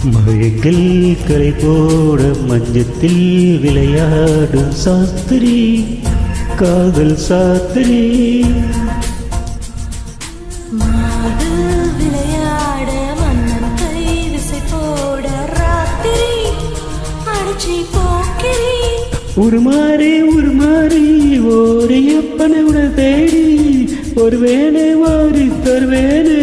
மழைகள் கரை போட மஞ்சத்தில் விளையாடும் சாஸ்திரி காதல் சாஸ்திரி மாடு விளையாட மன்னன் கை விசை போட ராத்திரி அடிச்சி போக்கிரி உருமாறி ஓரியப்பனை உன தேடி ஒரு வேலை வாரி தருவேனே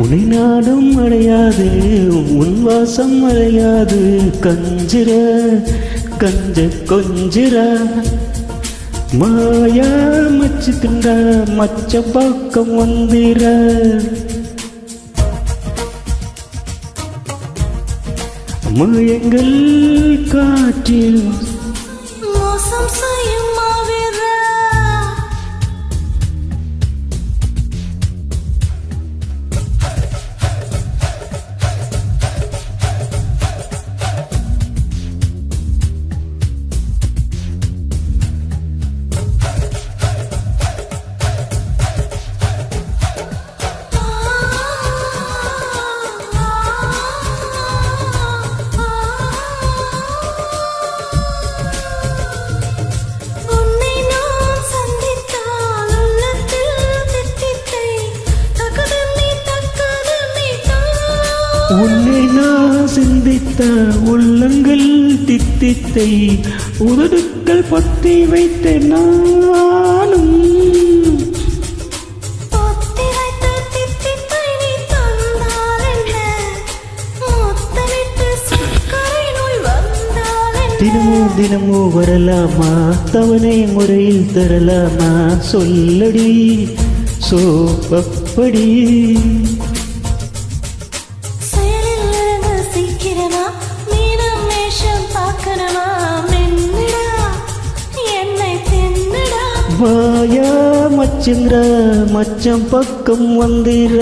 உனை நாடும் அடையாது உன் வாசம் அடையாது கஞ்சிர கஞ்ச கொஞ்சிர மாயா மச்சு தின்ற மச்ச பக்கம் வந்திர மயங்கள் காற்றில் மோசம் செய்யும் உன்னை நான் சிந்தித்த உள்ளங்கள் தித்தித்தை உதடுக்கள் பத்தி வைத்தேன் நானும் தினமோ வரலாமா தவணை முறையில் தரலாமா சொல்லடி சோப்பப்படி மாயா மச்சுங்கிற மச்சம் பக்கம் வந்திர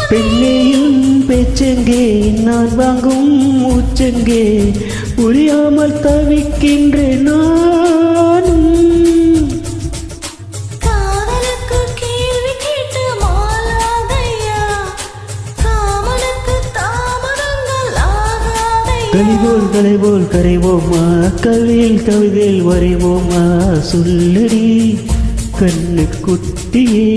பெண்ணையும் பேச்செங்கே நான் வாங்கும் மூச்செங்கே புரியாமல் தவிக்கின்றேன் நானும் காதலுக்கு கேள்வி கேட்டு மாலாதையா காமனுக்கு தாமதங்கள் ஆகாதையா கலைபோல் கரைவோமா கவியில் கவிதையில் வரைவோமா சொல்லடி கண்ணு குட்டியே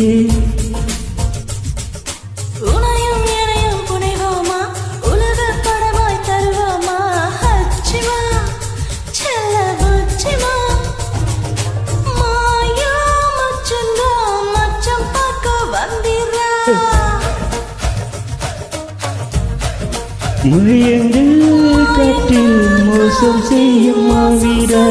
மயங்கள் காற்றில் மோசம் செய்யும் மாவீரா